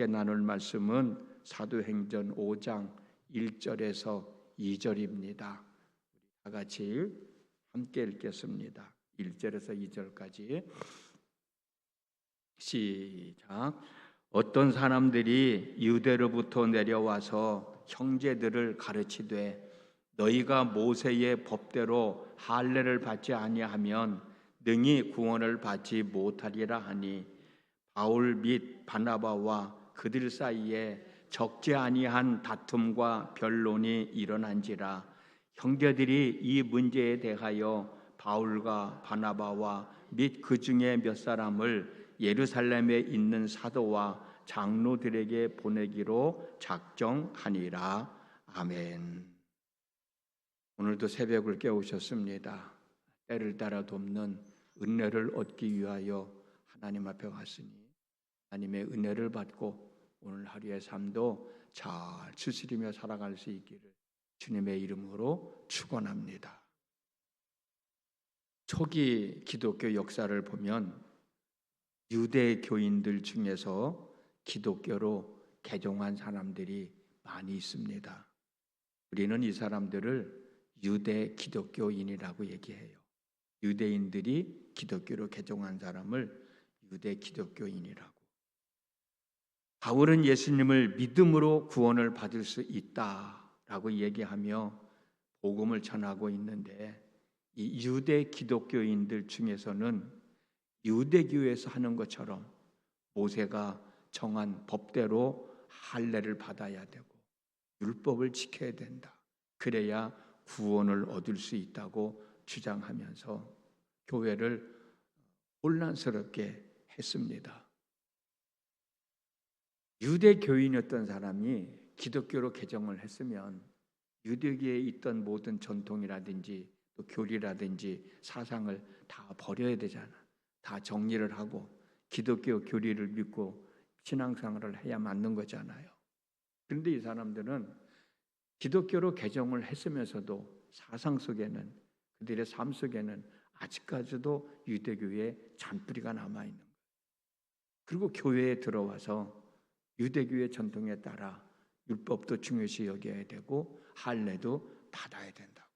함께 나눌 말씀은 사도행전 5장 1절에서 2절입니다. 다 같이 함께 읽겠습니다. 1절에서 2절까지 시작. 어떤 사람들이 유대로부터 내려와서 형제들을 가르치되 너희가 모세의 법대로 할례를 받지 아니하면 능히 구원을 받지 못하리라 하니 바울 및 바나바와 그들 사이에 적지 아니한 다툼과 변론이 일어난지라. 형제들이 이 문제에 대하여 바울과 바나바와 및 그 중에 몇 사람을 예루살렘에 있는 사도와 장로들에게 보내기로 작정하니라. 아멘. 오늘도 새벽을 깨우셨습니다. 때를 따라 돕는 은혜를 얻기 위하여 하나님 앞에 왔으니 하나님의 은혜를 받고 오늘 하루의 삶도 잘 추스리며 살아갈 수 있기를 주님의 이름으로 축원합니다. 초기 기독교 역사를 보면 유대 교인들 중에서 기독교로 개종한 사람들이 많이 있습니다. 우리는 이 사람들을 유대 기독교인이라고 얘기해요. 유대인들이 기독교로 개종한 사람을 유대 기독교인이라고. 바울은 예수님을 믿음으로 구원을 받을 수 있다라고 얘기하며 복음을 전하고 있는데 이 유대 기독교인들 중에서는 유대교에서 하는 것처럼 모세가 정한 법대로 할례를 받아야 되고 율법을 지켜야 된다. 그래야 구원을 얻을 수 있다고 주장하면서 교회를 혼란스럽게 했습니다. 유대교인이었던 사람이 기독교로 개종을 했으면 유대교에 있던 모든 전통이라든지 또 교리라든지 사상을 다 버려야 되잖아. 다 정리를 하고 기독교 교리를 믿고 신앙생활을 해야 맞는 거잖아요. 그런데 이 사람들은 기독교로 개종을 했으면서도 사상 속에는 그들의 삶 속에는 아직까지도 유대교의 잔뿌리가 남아있는 거예요. 그리고 교회에 들어와서 유대교의 전통에 따라 율법도 중요시 여겨야 되고 할례도 받아야 된다고.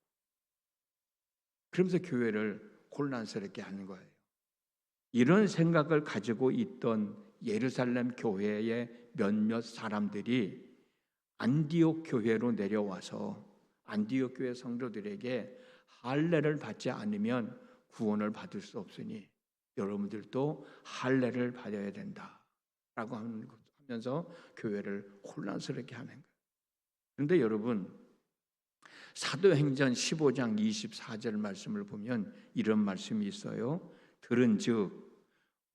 그러면서 교회를 혼란스럽게 하는 거예요. 이런 생각을 가지고 있던 예루살렘 교회의 몇몇 사람들이 안디옥 교회로 내려와서 안디옥 교회 성도들에게 할례를 받지 않으면 구원을 받을 수 없으니 여러분들도 할례를 받아야 된다라고 하면서 교회를 혼란스럽게 하는 거예요. 그런데 여러분, 사도행전 15장 24절 말씀을 보면 이런 말씀이 있어요. 들은즉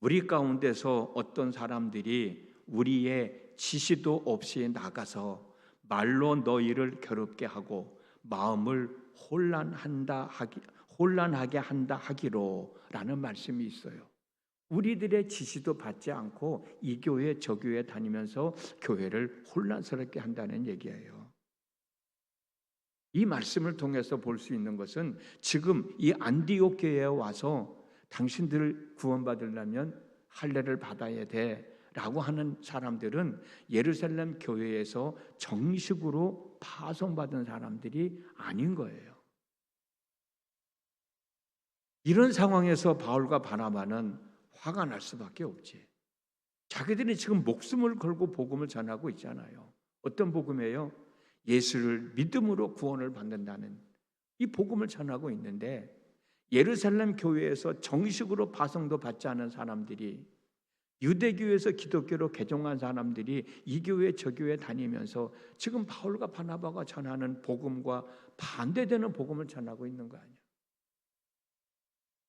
우리 가운데서 어떤 사람들이 우리의 지시도 없이 나가서 말로 너희를 괴롭게 하고 마음을 혼란하게 한다 하기로라는 말씀이 있어요. 우리들의 지시도 받지 않고 이 교회 저 교회 다니면서 교회를 혼란스럽게 한다는 얘기예요. 이 말씀을 통해서 볼 수 있는 것은 지금 이 안디옥 교회에 와서 당신들 구원받으려면 할례를 받아야 돼라고 하는 사람들은 예루살렘 교회에서 정식으로 파송받은 사람들이 아닌 거예요. 이런 상황에서 바울과 바나바는 화가 날 수밖에 없지. 자기들이 지금 목숨을 걸고 복음을 전하고 있잖아요. 어떤 복음이에요? 예수를 믿음으로 구원을 받는다는 이 복음을 전하고 있는데 예루살렘 교회에서 정식으로 파송도 받지 않은 사람들이 유대교에서 기독교로 개종한 사람들이 이 교회 저 교회 다니면서 지금 바울과 바나바가 전하는 복음과 반대되는 복음을 전하고 있는 거 아니야.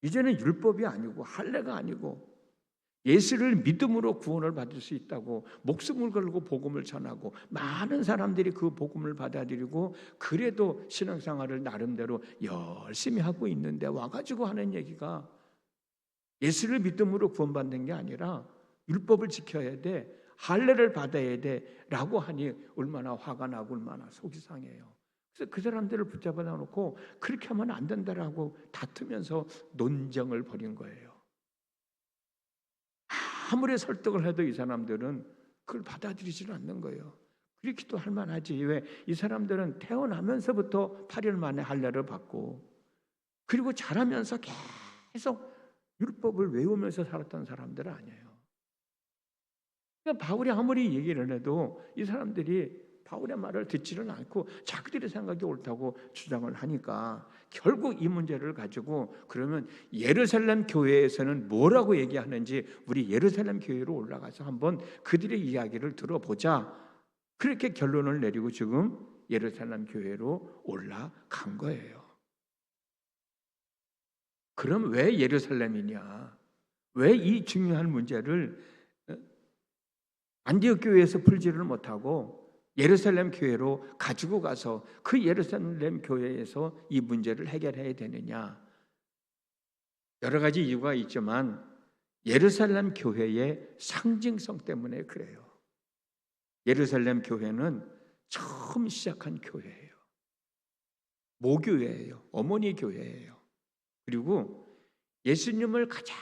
이제는 율법이 아니고 할례가 아니고 예수를 믿음으로 구원을 받을 수 있다고 목숨을 걸고 복음을 전하고 많은 사람들이 그 복음을 받아들이고 그래도 신앙생활을 나름대로 열심히 하고 있는데 와가지고 하는 얘기가 예수를 믿음으로 구원받는 게 아니라 율법을 지켜야 돼, 할례를 받아야 돼라고 하니 얼마나 화가 나고 얼마나 속이 상해요. 그래서 그 사람들을 붙잡아 놓고 그렇게 하면 안 된다라고 다투면서 논쟁을 벌인 거예요. 아무리 설득을 해도 이 사람들은 그걸 받아들이지는 않는 거예요. 그렇게도 할 만하지. 왜? 이 사람들은 태어나면서부터 8일 만에 할례를 받고 그리고 자라면서 계속 율법을 외우면서 살았던 사람들은 아니에요. 그러니까 바울이 아무리 얘기를 해도 이 사람들이 바울의 말을 듣지는 않고 자기들의 생각이 옳다고 주장을 하니까 결국 이 문제를 가지고 그러면 예루살렘 교회에서는 뭐라고 얘기하는지 우리 예루살렘 교회로 올라가서 한번 그들의 이야기를 들어보자. 그렇게 결론을 내리고 지금 예루살렘 교회로 올라간 거예요. 그럼 왜 예루살렘이냐? 왜 이 중요한 문제를 안디옥 교회에서 풀지를 못하고 예루살렘 교회로 가지고 가서 그 예루살렘 교회에서 이 문제를 해결해야 되느냐? 여러 가지 이유가 있지만 예루살렘 교회의 상징성 때문에 그래요. 예루살렘 교회는 처음 시작한 교회예요. 모교회예요. 어머니 교회예요. 그리고 예수님을 가장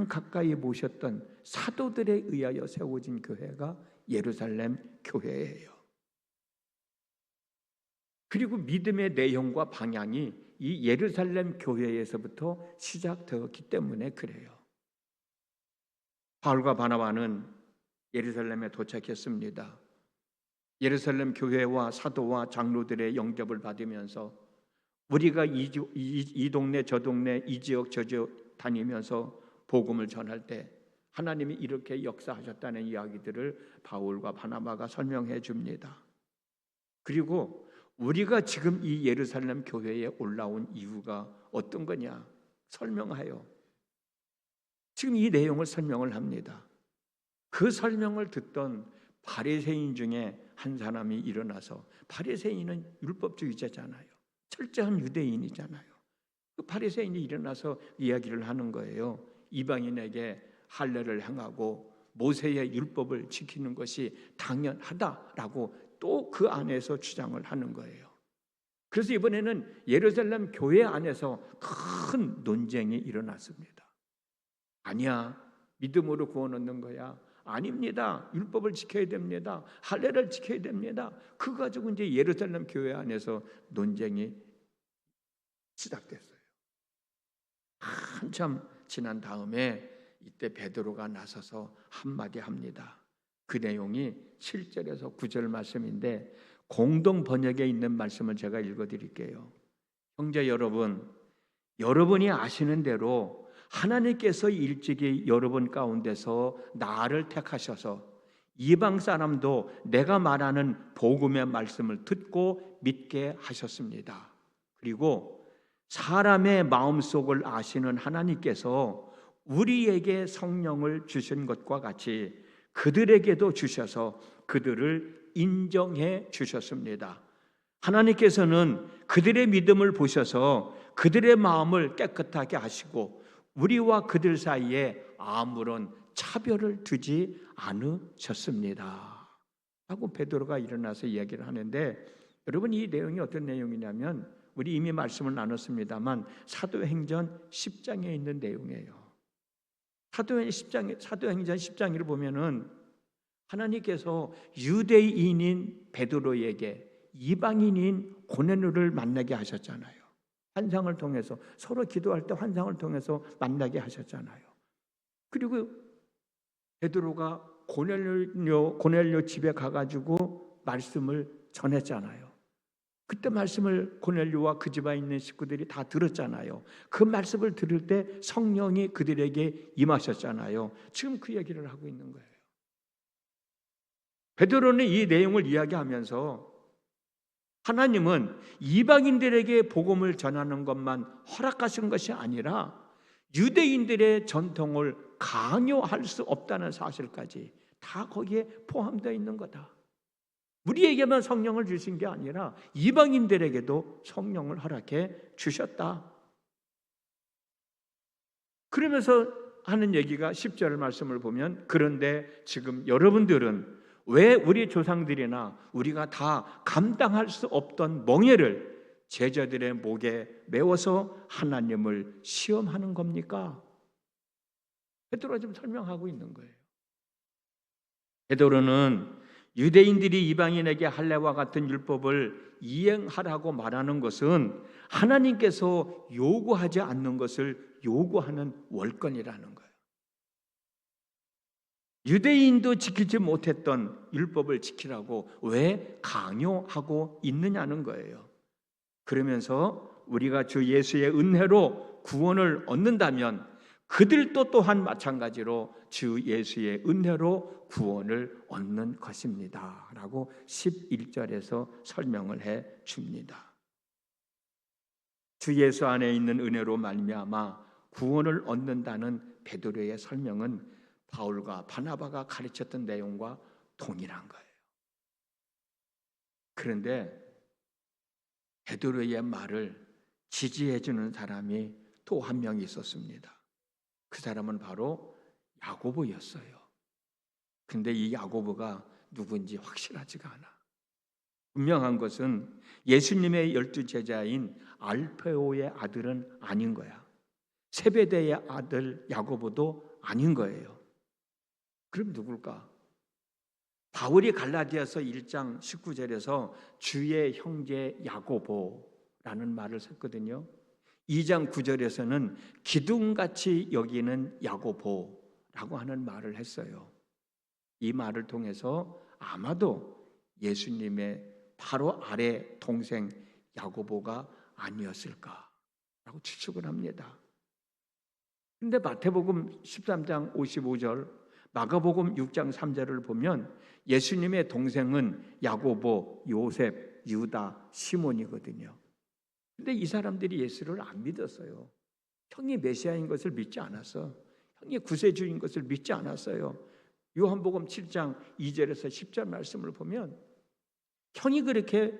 가까이 모셨던 사도들에 의하여 세워진 교회가 예루살렘 교회예요. 그리고 믿음의 내용과 방향이 이 예루살렘 교회에서부터 시작되었기 때문에 그래요. 바울과 바나바는 예루살렘에 도착했습니다. 예루살렘 교회와 사도와 장로들의 영접을 받으면서 우리가 이 동네 저 동네 이 지역 저 지역 다니면서 복음을 전할 때 하나님이 이렇게 역사하셨다는 이야기들을 바울과 바나바가 설명해 줍니다. 그리고 우리가 지금 이 예루살렘 교회에 올라온 이유가 어떤 거냐 설명하여 지금 이 내용을 설명을 합니다. 그 설명을 듣던 바리새인 중에 한 사람이 일어나서 바리새인은 율법주의자잖아요. 철저한 유대인이잖아요. 그 바리새인이 일어나서 이야기를 하는 거예요. 이방인에게 할례를 행하고 모세의 율법을 지키는 것이 당연하다라고 또 그 안에서 주장을 하는 거예요. 그래서 이번에는 예루살렘 교회 안에서 큰 논쟁이 일어났습니다. 아니야, 믿음으로 구원 얻는 거야. 아닙니다. 율법을 지켜야 됩니다. 할례를 지켜야 됩니다. 그거 가지고 이제 예루살렘 교회 안에서 논쟁이 시작됐어요. 한참 지난 다음에 이때 베드로가 나서서 한마디 합니다. 그 내용이 7절에서 9절 말씀인데 공동 번역에 있는 말씀을 제가 읽어드릴게요. 형제 여러분, 여러분이 아시는 대로 하나님께서 일찍이 여러분 가운데서 나를 택하셔서 이방 사람도 내가 말하는 복음의 말씀을 듣고 믿게 하셨습니다. 그리고 사람의 마음속을 아시는 하나님께서 우리에게 성령을 주신 것과 같이 그들에게도 주셔서 그들을 인정해 주셨습니다. 하나님께서는 그들의 믿음을 보셔서 그들의 마음을 깨끗하게 하시고 우리와 그들 사이에 아무런 차별을 두지 않으셨습니다. 하고 베드로가 일어나서 이야기를 하는데 여러분 이 내용이 어떤 내용이냐면 우리 이미 말씀을 나눴습니다만 사도행전 10장에 있는 내용이에요. 사도행전 10장을 보면은 하나님께서 유대인인 베드로에게 이방인인 고넬료를 만나게 하셨잖아요. 환상을 통해서 서로 기도할 때 환상을 통해서 만나게 하셨잖아요. 그리고 베드로가 고넬료 집에 가가지고 말씀을 전했잖아요. 그때 말씀을 고넬료와 그 집안에 있는 식구들이 다 들었잖아요. 그 말씀을 들을 때 성령이 그들에게 임하셨잖아요. 지금 그 얘기를 하고 있는 거예요. 베드로는 이 내용을 이야기하면서 하나님은 이방인들에게 복음을 전하는 것만 허락하신 것이 아니라 유대인들의 전통을 강요할 수 없다는 사실까지 다 거기에 포함되어 있는 거다. 우리에게만 성령을 주신 게 아니라 이방인들에게도 성령을 허락해 주셨다. 그러면서 하는 얘기가 10절 말씀을 보면 그런데 지금 여러분들은 왜 우리 조상들이나 우리가 다 감당할 수 없던 멍에를 제자들의 목에 메워서 하나님을 시험하는 겁니까? 베드로가 좀 설명하고 있는 거예요. 베드로는 유대인들이 이방인에게 할례와 같은 율법을 이행하라고 말하는 것은 하나님께서 요구하지 않는 것을 요구하는 월권이라는 거예요. 유대인도 지키지 못했던 율법을 지키라고 왜 강요하고 있느냐는 거예요. 그러면서 우리가 주 예수의 은혜로 구원을 얻는다면 그들도 또한 마찬가지로 주 예수의 은혜로 구원을 얻는 것입니다 라고 11절에서 설명을 해 줍니다. 주 예수 안에 있는 은혜로 말미암아 구원을 얻는다는 베드로의 설명은 바울과 바나바가 가르쳤던 내용과 동일한 거예요. 그런데 베드로의 말을 지지해 주는 사람이 또 한 명이 있었습니다. 그 사람은 바로 야고보였어요. 근데 이 야고보가 누군지 확실하지가 않아. 분명한 것은 예수님의 12 제자인 알페오의 아들은 아닌 거야. 세베대의 아들 야고보도 아닌 거예요. 그럼 누굴까? 바울이 갈라디아서 1장 19절에서 주의 형제 야고보라는 말을 썼거든요. 2장 9절에서는 기둥같이 여기는 야고보라고 하는 말을 했어요. 이 말을 통해서 아마도 예수님의 바로 아래 동생 야고보가 아니었을까라고 추측을 합니다. 그런데 마태복음 13장 55절, 마가복음 6장 3절을 보면 예수님의 동생은 야고보, 요셉, 유다, 시몬이거든요. 근데 이 사람들이 예수를 안 믿었어요. 형이 메시아인 것을 믿지 않았어. 형이 구세주인 것을 믿지 않았어요. 요한복음 7장 2절에서 10절 말씀을 보면 형이 그렇게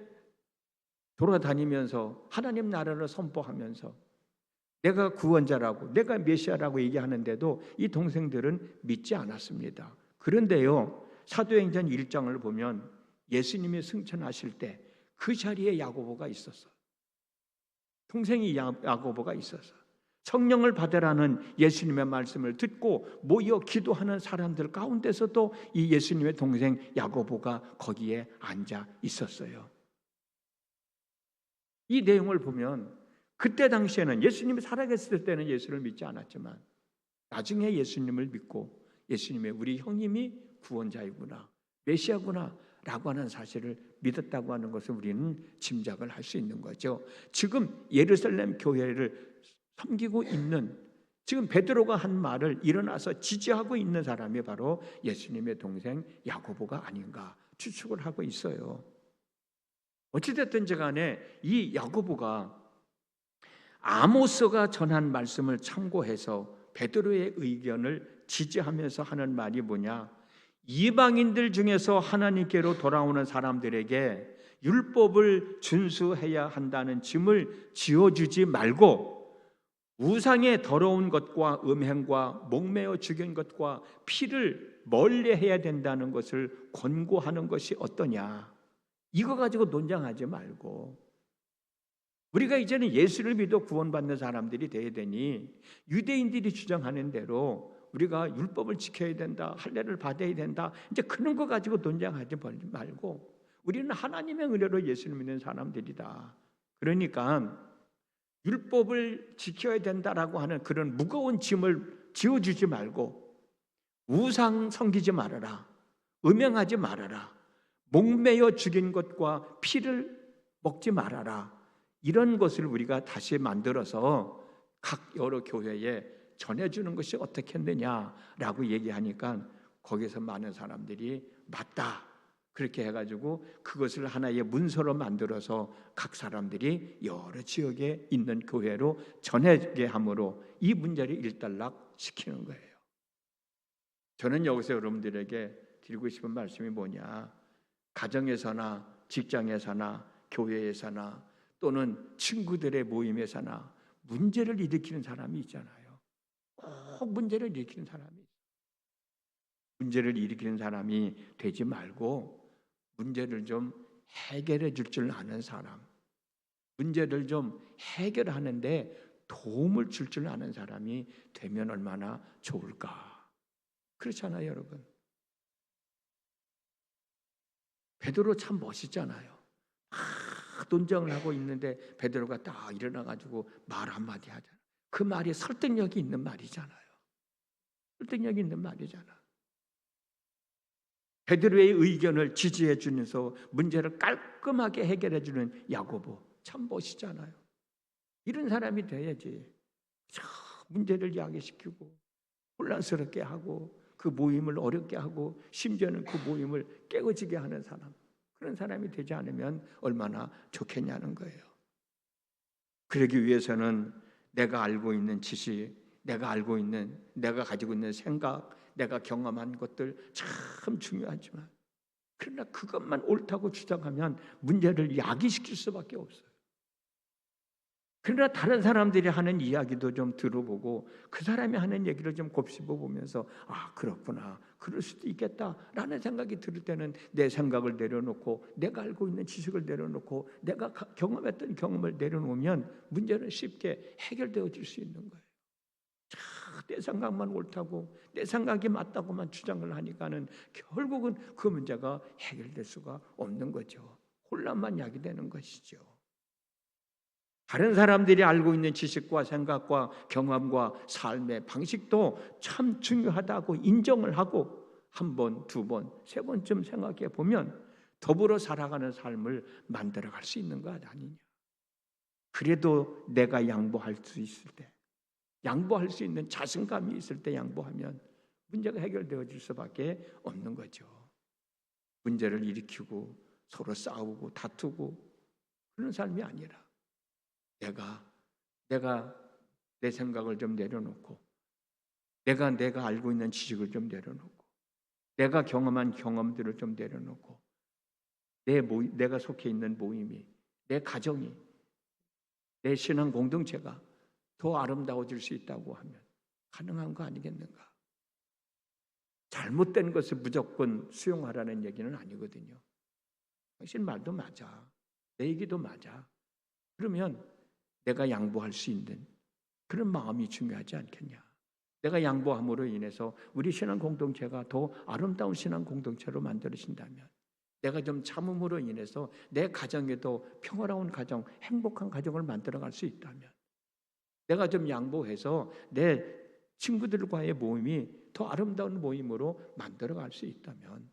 돌아다니면서 하나님 나라를 선포하면서 내가 구원자라고 내가 메시아라고 얘기하는데도 이 동생들은 믿지 않았습니다. 그런데요, 사도행전 1장을 보면 예수님이 승천하실 때 그 자리에 야고보가 있었어. 동생이 야고보가 있었어. 성령을 받으라는 예수님의 말씀을 듣고 모여 기도하는 사람들 가운데서도 이 예수님의 동생 야고보가 거기에 앉아 있었어요. 이 내용을 보면 그때 당시에는 예수님이 살아계실 때는 예수를 믿지 않았지만 나중에 예수님을 믿고 예수님의 우리 형님이 구원자이구나, 메시아구나 라고 하는 사실을 믿었다고 하는 것을 우리는 짐작을 할 수 있는 거죠. 지금 예루살렘 교회를 섬기고 있는, 지금 베드로가 한 말을 일어나서 지지하고 있는 사람이 바로 예수님의 동생 야고보가 아닌가 추측을 하고 있어요. 어찌됐든지 간에 이 야고보가 아모스가 전한 말씀을 참고해서 베드로의 의견을 지지하면서 하는 말이 뭐냐? 이방인들 중에서 하나님께로 돌아오는 사람들에게 율법을 준수해야 한다는 짐을 지어주지 말고 우상의 더러운 것과 음행과 목매어 죽인 것과 피를 멀리해야 된다는 것을 권고하는 것이 어떠냐? 이거 가지고 논쟁하지 말고 우리가 이제는 예수를 믿어 구원받는 사람들이 돼야 되니 유대인들이 주장하는 대로 우리가 율법을 지켜야 된다, 할례를 받아야 된다, 이제 그런 거 가지고 논쟁하지 말고 우리는 하나님의 은혜로 예수를 믿는 사람들이다. 그러니까 율법을 지켜야 된다라고 하는 그런 무거운 짐을 지어주지 말고 우상 섬기지 말아라, 음행하지 말아라, 목매어 죽인 것과 피를 먹지 말아라, 이런 것을 우리가 다시 만들어서 각 여러 교회에 전해주는 것이 어떻겠느냐라고 얘기하니까 거기서 많은 사람들이 맞다 그렇게 해가지고 그것을 하나의 문서로 만들어서 각 사람들이 여러 지역에 있는 교회로 전하게 함으로 이 문제를 일단락 시키는 거예요. 저는 여기서 여러분들에게 드리고 싶은 말씀이 뭐냐, 가정에서나 직장에서나 교회에서나 또는 친구들의 모임에서나 문제를 일으키는 사람이 있잖아요. 꼭 문제를 일으키는 사람이, 문제를 일으키는 사람이 되지 말고 문제를 좀 해결해 줄 줄 아는 사람, 문제를 좀 해결하는데 도움을 줄 줄 아는 사람이 되면 얼마나 좋을까. 그렇잖아요, 여러분. 베드로 참 멋있잖아요. 막 논쟁을 하고 있는데 베드로가 딱 일어나가지고 말 한마디 하잖아요. 그 말이 설득력이 있는 말이잖아요. 설득력이 있는 말이잖아. 베드로의 의견을 지지해 주면서 문제를 깔끔하게 해결해 주는 야고보, 참 멋있잖아요. 이런 사람이 돼야지. 문제를 야기시키고 혼란스럽게 하고 그 모임을 어렵게 하고 심지어는 그 모임을 깨어지게 하는 사람, 그런 사람이 되지 않으면 얼마나 좋겠냐는 거예요. 그러기 위해서는 내가 알고 있는 지식, 내가 가지고 있는 생각, 내가 경험한 것들 참 중요하지만, 그러나 그것만 옳다고 주장하면 문제를 야기시킬 수밖에 없어요. 그러나 다른 사람들이 하는 이야기도 좀 들어보고 그 사람이 하는 얘기를 좀 곱씹어 보면서 그렇구나, 그럴 수도 있겠다라는 생각이 들 때는 내 생각을 내려놓고 내가 알고 있는 지식을 내려놓고 내가 경험했던 경험을 내려놓으면 문제는 쉽게 해결되어질 수 있는 거예요. 내 생각만 옳다고 내 생각이 맞다고만 주장을 하니까는 결국은 그 문제가 해결될 수가 없는 거죠. 혼란만 야기되는 것이죠. 다른 사람들이 알고 있는 지식과 생각과 경험과 삶의 방식도 참 중요하다고 인정을 하고 한 번, 두 번, 세 번쯤 생각해 보면 더불어 살아가는 삶을 만들어갈 수 있는 것 아니냐. 그래도 내가 양보할 수 있을 때, 양보할 수 있는 자신감이 있을 때 양보하면 문제가 해결되어질 수밖에 없는 거죠. 문제를 일으키고 서로 싸우고 다투고 그런 삶이 아니라 내가 내 생각을 좀 내려놓고 내가 알고 있는 지식을 좀 내려놓고 내가 경험한 경험들을 좀 내려놓고 내가 속해 있는 모임이, 내 가정이, 내 신앙 공동체가 더 아름다워질 수 있다고 하면 가능한 거 아니겠는가? 잘못된 것을 무조건 수용하라는 얘기는 아니거든요. 당신 말도 맞아. 내 얘기도 맞아. 그러면 내가 양보할 수 있는 그런 마음이 중요하지 않겠냐. 내가 양보함으로 인해서 우리 신앙 공동체가 더 아름다운 신앙 공동체로 만들어진다면, 내가 좀 참음으로 인해서 내 가정에도 평화로운 가정, 행복한 가정을 만들어갈 수 있다면, 내가 좀 양보해서 내 친구들과의 모임이 더 아름다운 모임으로 만들어갈 수 있다면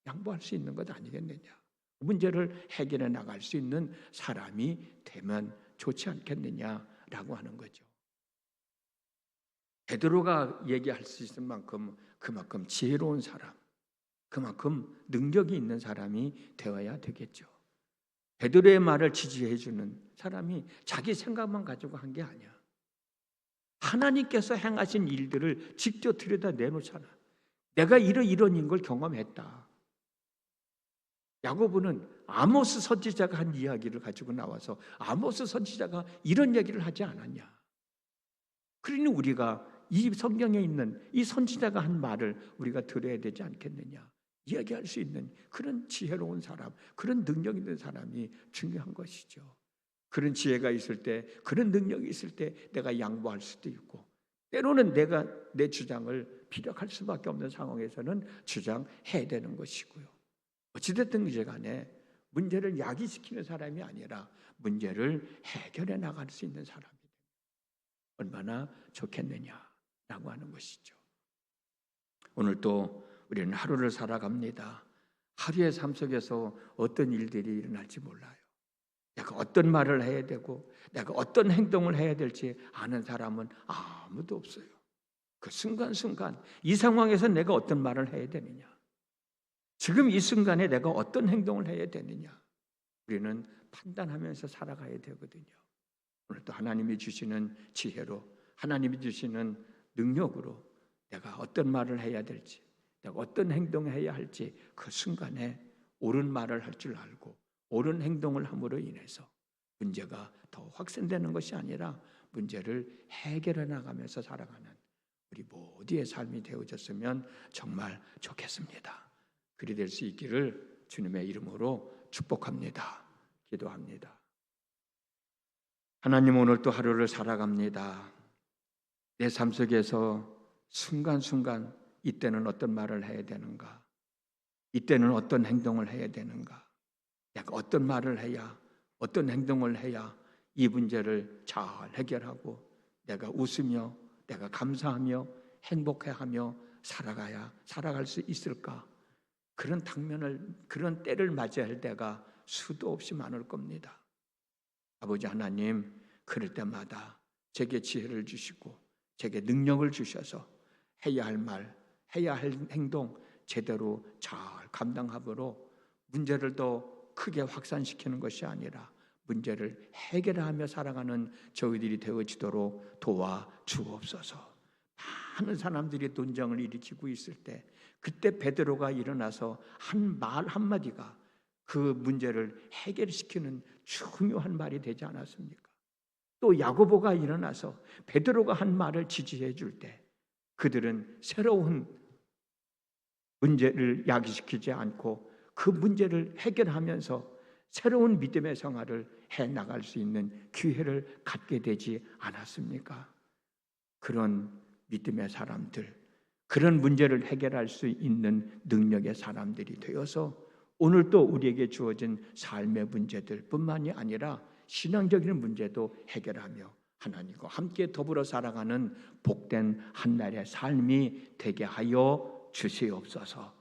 양보할 수 있는 것 아니겠느냐. 문제를 해결해 나갈 수 있는 사람이 되면 좋지 않겠느냐라고 하는 거죠. 베드로가 얘기할 수 있을 만큼 그만큼 지혜로운 사람, 그만큼 능력이 있는 사람이 되어야 되겠죠. 베드로의 말을 지지해 주는 사람이 자기 생각만 가지고 한 게 아니야. 하나님께서 행하신 일들을 직접 들여다 내놓잖아. 내가 이런 걸 경험했다. 야고보는 아모스 선지자가 한 이야기를 가지고 나와서 아모스 선지자가 이런 얘기를 하지 않았냐. 그러니 우리가 이 성경에 있는 이 선지자가 한 말을 우리가 들어야 되지 않겠느냐. 이야기할 수 있는 그런 지혜로운 사람, 그런 능력 있는 사람이 중요한 것이죠. 그런 지혜가 있을 때, 그런 능력이 있을 때 내가 양보할 수도 있고, 때로는 내가 내 주장을 피력할 수밖에 없는 상황에서는 주장해야 되는 것이고요. 어찌됐든 간에 문제를 야기시키는 사람이 아니라 문제를 해결해 나갈 수 있는 사람이 되면 얼마나 좋겠느냐라고 하는 것이죠. 오늘 또 우리는 하루를 살아갑니다. 하루의 삶 속에서 어떤 일들이 일어날지 몰라요. 내가 어떤 말을 해야 되고 내가 어떤 행동을 해야 될지 아는 사람은 아무도 없어요. 그 순간순간 이 상황에서 내가 어떤 말을 해야 되느냐, 지금 이 순간에 내가 어떤 행동을 해야 되느냐, 우리는 판단하면서 살아가야 되거든요. 오늘 또 하나님이 주시는 지혜로, 하나님이 주시는 능력으로 내가 어떤 말을 해야 될지, 내가 어떤 행동을 해야 할지 그 순간에 옳은 말을 할 줄 알고 옳은 행동을 함으로 인해서 문제가 더 확산되는 것이 아니라 문제를 해결해 나가면서 살아가는 우리 모두의 삶이 되어졌으면 정말 좋겠습니다. 그리 될 수 있기를 주님의 이름으로 축복합니다. 기도합니다. 하나님, 오늘 또 하루를 살아갑니다. 내 삶 속에서 순간순간 이때는 어떤 말을 해야 되는가, 이때는 어떤 행동을 해야 되는가? 내가 어떤 말을 해야, 어떤 행동을 해야 이 문제를 잘 해결하고 내가 웃으며 내가 감사하며 행복해하며 살아갈 수 있을까? 그런 그런 때를 맞이할 때가 수도 없이 많을 겁니다. 아버지 하나님, 그럴 때마다 제게 지혜를 주시고 제게 능력을 주셔서 해야 할 말, 해야 할 행동 제대로 잘 감당함으로 문제를 더 크게 확산시키는 것이 아니라 문제를 해결하며 살아가는 저희들이 되어지도록 도와주옵소서. 많은 사람들이 논쟁을 일으키고 있을 때 그때 베드로가 일어나서 한 말 한마디가 그 문제를 해결시키는 중요한 말이 되지 않았습니까? 또 야고보가 일어나서 베드로가 한 말을 지지해 줄 때 그들은 새로운 문제를 야기시키지 않고 그 문제를 해결하면서 새로운 믿음의 생활을 해나갈 수 있는 기회를 갖게 되지 않았습니까? 그런 믿음의 사람들, 그런 문제를 해결할 수 있는 능력의 사람들이 되어서 오늘 또 우리에게 주어진 삶의 문제들 뿐만이 아니라 신앙적인 문제도 해결하며 하나님과 함께 더불어 살아가는 복된 한날의 삶이 되게 하여 주시옵소서.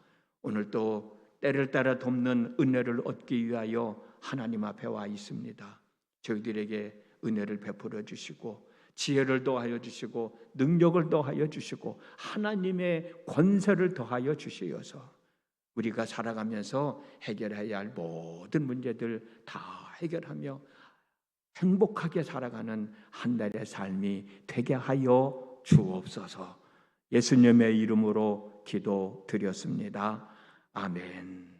오늘 또 때를 따라 돕는 은혜를 얻기 위하여 하나님 앞에 와 있습니다. 저희들에게 은혜를 베풀어 주시고 지혜를 더하여 주시고 능력을 더하여 주시고 하나님의 권세를 더하여 주시어서 우리가 살아가면서 해결해야 할 모든 문제들 다 해결하며 행복하게 살아가는 한 달의 삶이 되게 하여 주옵소서. 예수님의 이름으로 기도드렸습니다. 아멘.